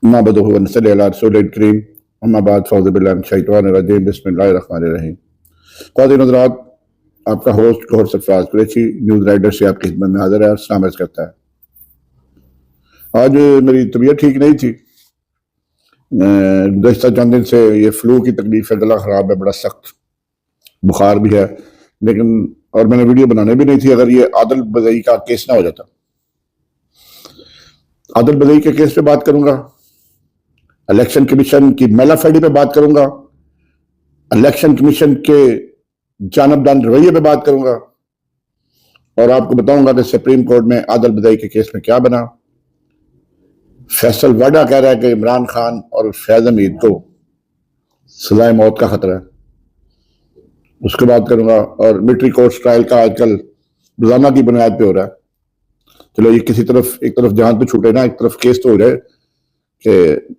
नहमदुहु व नसल्ली अला रसूलिल करीम अम्मा बाद फ़अऊज़ु बिल्लाहि मिनश शैतानिर रजीम बिस्मिल्लाहिर रहमानिर रहीम। क़ादिर हज़रात, आपका host Gohar Sarfaraz Qureshi news rider से आपकी खिदमत में हाजिर है और सलाम अर्ज़ करता है। आज मेरी तबीयत ठीक नहीं थी। गुज़श्ता चंद दिन से ये फ्लू की तकलीफ है, गला ख़राब है, बड़ा सख्त बुखार भी है, लेकिन और मैंने वीडियो बनाने भी नहीं थी अगर ये आदिल बदई का केस ना हो जाता। आदिल बदई के केस पे बात करूंगा, इलेक्शन कमीशन की मेलाफेडी पे बात करूंगा, इलेक्शन कमीशन के जानबदार रवैये पे बात करूंगा और आपको बताऊंगा कि सुप्रीम कोर्ट में आदिल बदई के केस में क्या बना। फैसल वाडा कह रहा है कि इमरान खान और फैज हमीद को सजाए मौत का खतरा है, उसके बात करूंगा। और मिलिट्री कोर्ट ट्रायल का आजकल रोजाना की बुनियाद पे हो रहा है। चलो ये किसी तरफ एक तरफ जान तो छूटे ना, एक तरफ केस तो हो रहा है कि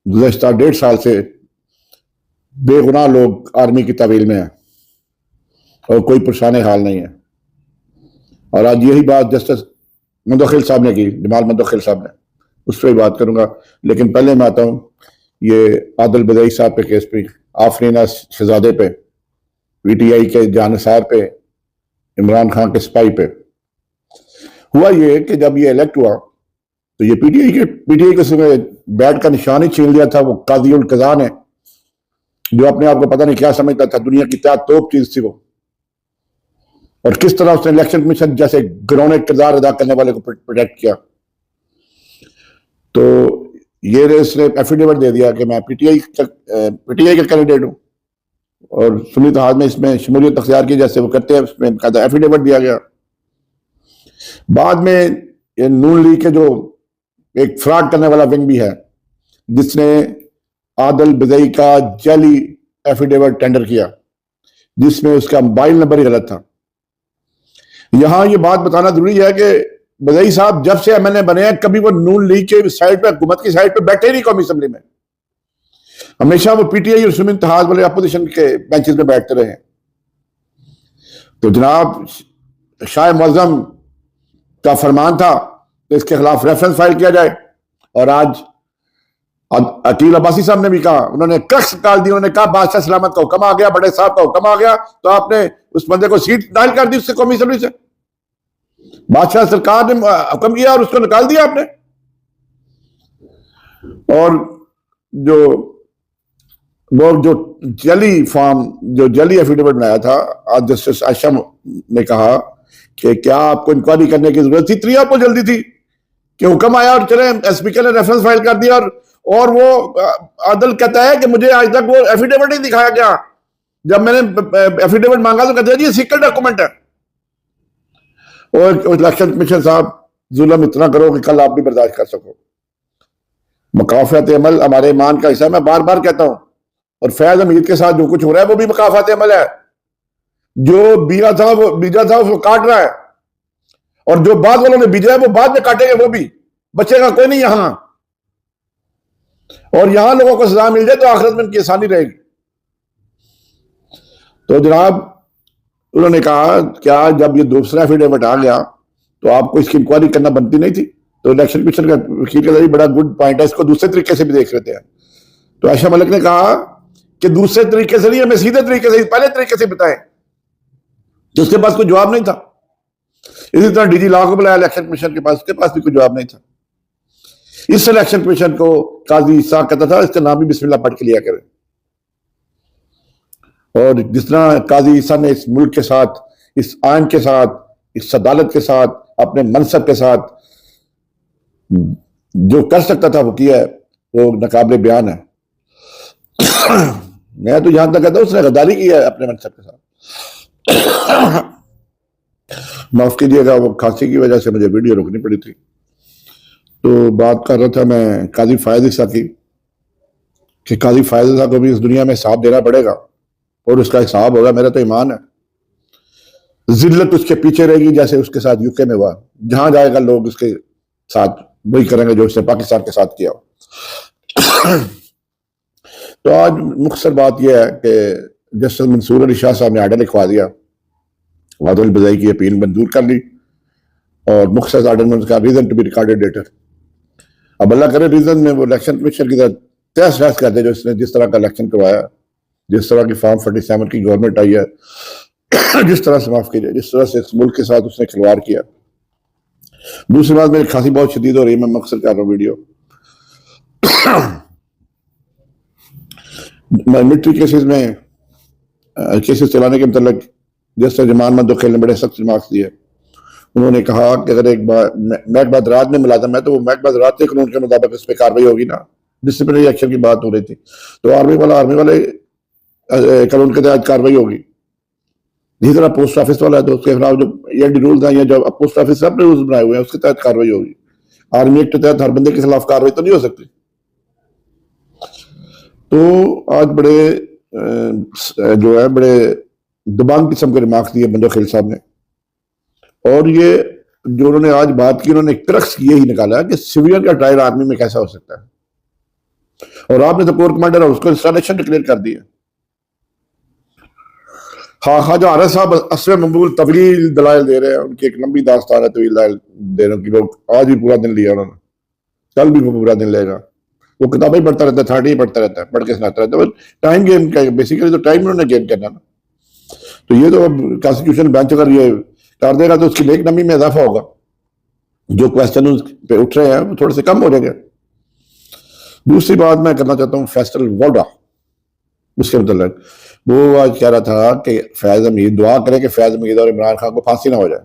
गुज़श्ता 1.5 साल से बेगुनाह लोग आर्मी की तवील में हैं और कोई परेशान हाल नहीं है। और आज यही बात जस्टिस मुदखिल साहब ने की, जमाल मुदखिल साहब ने, उस पर बात करूंगा। लेकिन पहले मैं आता हूँ ये आदिल बदई साहब पे केस पे, आफरीना शहजादे पे, PTI के जानसार पे, इमरान खान के स्पाई पे। हुआ ये कि जब ये इलेक्ट हुआ तो ये PTI के समय बैट का निशान ही छीन लिया था वो काजी उल कज़ा ने, जो अपने आप को पता नहीं क्या समझता था, दुनिया की क्या तोप चीज थी वो। और किस तरह उसने इलेक्शन कमीशन जैसे घिनौने किरदार अदा करने वाले को प्रोटेक्ट किया। तो ये इसने एफिडेविट दे दिया कि मैं PTI का कैंडिडेट हूं और सुन्नी इत्तेहाद में इसमें शमूलियत अख्तियार की जैसे वो करते हैं, उसमें एफिडेविट दिया गया। बाद में ये नून लीग के जो एक फ्रॉड करने वाला विंग भी है जिसने आदिल बदई का जाली एफिडेविट टेंडर किया जिसमें उसका मोबाइल नंबर ही गलत था। यहां ये बात बताना जरूरी है कि बदई साहब जब से MLA बने हैं कभी वो नून लीग के साइड पे, हुकूमत की साइड पे बैठे ही नहीं कौमी असेंबली में। हमेशा वो PTI और सुन्नी इत्तेहाद वाले अपोजिशन के बेंचेस में बैठते रहे। तो जनाब शाह मुअज़्ज़म का फरमान था तो इसके खिलाफ रेफरेंस फाइल किया जाए। और आज अकील अब्बासी साहब ने भी कहा, उन्होंने कक्ष निकाल दी, उन्होंने कहा बादशाह सलामत का हुक्म आ गया, बड़े साहब का हुक्म आ गया, तो आपने उस बंदे को सीट नाइल कर दी उससे कौमी असेंबली से। बादशाह सरकार ने हुक्म किया और उसको निकाल दिया आपने। और जो जली फॉर्म, जो जली एफिडेविट बनाया था, आज जस्टिस आयशा ने कहा कि क्या आपको इंक्वायरी करने की जरूरत थी? इतनी आपको जल्दी थी कि हुक्म आया और चले SPK ने रेफरेंस फाइल कर दिया। और वो आदिल कहता है कि मुझे आज तक वो एफिडेविट नहीं दिखाया गया। जब मैंने एफिडेविट मांगा तो कहते हैं जी सीक्रेट डॉक्यूमेंट है। और इलेक्शन कमीशन साहब जुल्म इतना करो कि कल आप भी बर्दाश्त कर सको। मकाफत अमल हमारे ईमान का हिस्सा, मैं बार बार कहता हूं। और फैज हमीद के साथ जो कुछ हो रहा है वो भी मकाफत अमल है। जो बीजा था वो काट रहा है और जो बाद वालों ने बीजा है वो बाद में काटेंगे, वो भी बचेगा कोई नहीं यहां। और यहां लोगों को सजा मिल जाए तो आखिरत में इनकी आसानी रहेगी। तो जनाब उन्होंने कहा क्या जब ये दूसरा एफिडेविट आ गया तो आपको इसकी इंक्वायरी करना बनती नहीं थी? तो इलेक्शन कमीशन का वकील का जरिए बड़ा गुड पॉइंट है, इसको दूसरे तरीके से भी देख लेते हैं। तो आयशा मलिक ने कहा कि दूसरे तरीके से नहीं, हमें सीधे तरीके से, पहले तरीके से बताएं। तो उसके पास कोई जवाब नहीं था। इसी तरह DG लॉ को बुलाया इलेक्शन कमीशन के पास, उसके पास भी कोई जवाब नहीं था। इस इलेक्शन कमीशन को काजी ईसा कहता था इसका नाम भी बिस्मिल्लाह पढ़ के लिया करें। और जिस तरह काजी ईसा ने इस मुल्क के साथ, इस आइन के साथ, इस अदालत के साथ, अपने मनसब के साथ जो कर सकता था वो किया है, वो नाकाबिले बयान है। मैं तो जहां तक कहता हूं उसने गद्दारी की है अपने मनसब के साथ। माफ कीजिएगा, वो खांसी की वजह से मुझे वीडियो रोकनी पड़ी थी। तो बात कर रहा था मैं काजी फायद ईसा की कि काजी फायद ईसा को भी इस दुनिया में हिसाब देना पड़ेगा और उसका हिसाब होगा, मेरा तो ईमान है। जिल्लत उसके पीछे रहेगी जैसे उसके साथ UK में हुआ। जहां जाएगा लोग उसके साथ वही करेंगे जो उसने पाकिस्तान के साथ किया। तो आज मुख्तसर बात यह है कि जस्टिस मंसूर अली शाह साहब ने आर्डर लिखवा दिया, आदिल बदई की अपील मंजूर कर ली और मुख्तसर आर्डर में उसका reason to be recorded later اب اللہ کرے ریزن میں وہ الیکشن کمیشن کی طرح تحس نحس کر دے جو اس نے جس طرح کا الیکشن کروایا, جس طرح کی فارم 47 کی گورنمنٹ آئی ہے, جس طرح سے معاف کیجیے جس طرح سے اس ملک کے ساتھ اس نے کھلواڑ کیا. دوسری بات میری کھانسی بہت شدید ہو رہی ہے, میں مقصد کر رہا ہوں ویڈیو. ملٹری کیسز میں کیسز چلانے کے متعلق جس طرح جمان مندو کھیل نے بڑے سخت ریمارکس دیے. انہوں نے کہا کہ اگر ایک بار محک بہادرات میں ملازم ہے تو وہ محک بہادرات کے قانون کے مطابق اس پہ کاروائی ہوگی نا. ڈسپلنری ایکشن کی بات ہو رہی تھی تو آرمی والے قانون کے تحت کاروائی ہوگی. اسی طرح پوسٹ آفس والا ہے تو اس کے خلاف جو یہ رولز ہیں یا جو پوسٹ آفس سے اپنے رولز بنائے ہوئے ہیں اس کے تحت کاروائی ہوگی. آرمی ایکٹ کے تحت ہر بندے کے خلاف کاروائی تو نہیں ہو سکتی. تو آج بڑے جو ہے بڑے دبانگ قسم کے ریمارکس دیے بندو کھیل صاحب نے. اور یہ جو انہوں نے آج بات کی, انہوں نے ایک کرکس یہ ہی نکالا کہ سویلین کا ٹرائل آرمی میں کیسا ہو سکتا ہے. اور آپ نے تو کور کمانڈر ہے اس کو انسٹالیشن ڈکلیئر کر دیا. خواجہ عارض صاحب اسوہ مقبول طویل دلائل دے رہے ہیں, ان کی ایک لمبی داستان ہے طویل دلائل دے رہے ہیں کہ وہ آج بھی پورا دن لیا انہوں نے, کل بھی پورا دن لے گا. وہ کتابیں پڑھتا رہتا ہے, 30 پڑھتا رہتا ہے, پڑھ کے سناتا رہتا ہے. ٹائم گیم کا بیسیکلی تو ٹائم انہوں نے گین کرنا نا. تو یہ تو کانسٹیٹیوشن بینچ اگر یہ کر دے گا تو اس کی نیک نمی میں اضافہ ہوگا. جو کویسچن پہ اٹھ رہے ہیں وہ تھوڑے سے کم ہو جائیں گے. دوسری بات میں کرنا چاہتا ہوں فیصل ووڈا, اس کے متعلق وہ آج کہہ رہا تھا کہ فیض حمید دعا کریں کہ فیض حمید اور عمران خان کو پھانسی نہ ہو جائے.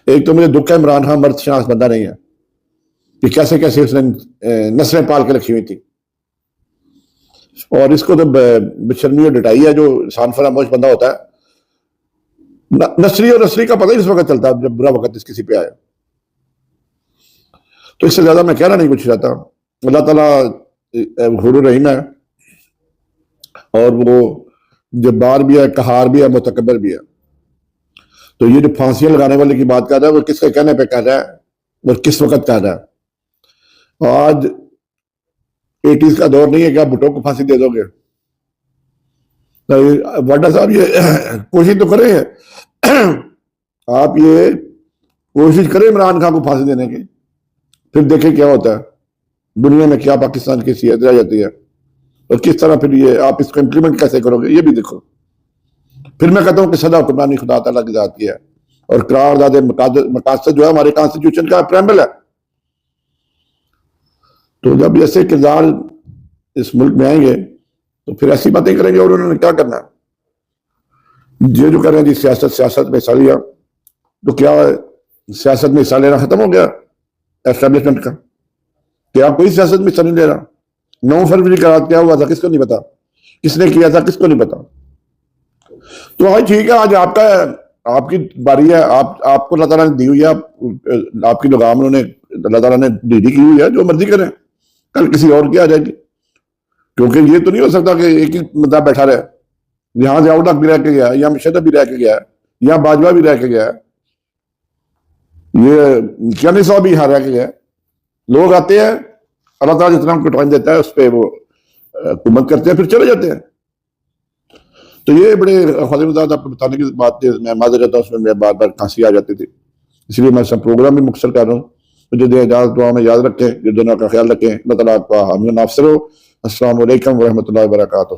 ایک تو مجھے دکھ ہے عمران خان مرد شناس بندہ نہیں ہے کہ کیسے کیسے اس نے نسلیں پال کے رکھی ہوئی تھی, اور اس کو تو بشرمی اور ڈٹائی ہے جو انسان فراموش بندہ ہوتا ہے. نسری اور نسری کا پتہ ہی اس وقت چلتا ہے جب برا وقت اس کسی پہ آیا. تو اس سے زیادہ میں کہنا نہیں کچھ چاہتا. اللہ تعالیٰ غفور رحیم ہے اور وہ جبار بھی ہے, قہار بھی ہے, متکبر بھی ہے. تو یہ جو پھانسیاں لگانے والے کی بات کر رہا ہے وہ کس کے کہنے پہ کہہ رہا ہے اور کس وقت کہہ رہا ہے. آج 80s کا دور نہیں ہے کہ آپ بھٹو کو پھانسی دے دو گے. وڈا صاحب یہ کوشش تو کریں, آپ یہ کوشش کریں عمران خان کو پھانسی دینے کی, پھر دیکھیں کیا ہوتا ہے دنیا میں, کیا پاکستان کی صحت رہ جاتی ہے اور کس طرح پھر یہ آپ اس کو امپلیمنٹ کیسے کرو گے یہ بھی دیکھو. پھر میں کہتا ہوں کہ سدا حکمرانی خدا تعالیٰ کی ذات کی ہے اور قرارداد مقاصد جو ہے ہمارے کانسٹیٹیوشن کا پریمبل ہے. تو جب ایسے کردار اس ملک میں آئیں گے تو پھر ایسی باتیں کریں گے. اور انہوں نے کیا کرنا ہے یہ جو کر رہے ہیں جی سیاست میں حصہ لیا, تو کیا سیاست میں حصہ لینا ختم ہو گیا ایسٹیبلشمنٹ کا؟ کیا کوئی سیاست میں حصہ نہیں لے رہا؟ 9 فروری کا رات کیا ہوا تھا کس کو نہیں پتا, کس نے کیا تھا کس کو نہیں پتا. تو آج ٹھیک ہے, آج آپ کی باری ہے, آپ کو اللہ تعالیٰ نے دی ہوئی ہے, آپ کی لگام انہوں نے اللہ تعالیٰ نے ڈیڈی کی ہوئی ہے, جو مرضی کریں. کل کسی اور کی آ جائے گی, کیونکہ یہ تو نہیں ہو سکتا کہ ایک ہی مدعا بیٹھا رہے. یہاں سے آؤٹ بھی رہ کے گیا, یہاں مشرف بھی رہ کے گیا, یہاں باجوہ بھی رہ کے گیا, یہ کیانی صاحب بھی یہاں رہ کے گیا. لوگ آتے ہیں, اللہ تعالیٰ جتنا ان کو ٹائم دیتا ہے اس پہ وہ حکومت کرتے ہیں, پھر چلے جاتے ہیں. تو یہ بڑے خواجہ آپ کو بتانے کی بات میں معذرت رہتا ہوں, اس میں بار بار کھانسی آ جاتی تھی, اس لیے میں سب پروگرام بھی مختصر کر رہا ہوں. مجھے دے اجازت, دعا میں یاد رکھیں, جو دنیا کا خیال رکھیں. اللہ تعالیٰ آپ کا حامی و ناصر ہو. السلام علیکم ورحمۃ اللہ وبرکاتہ.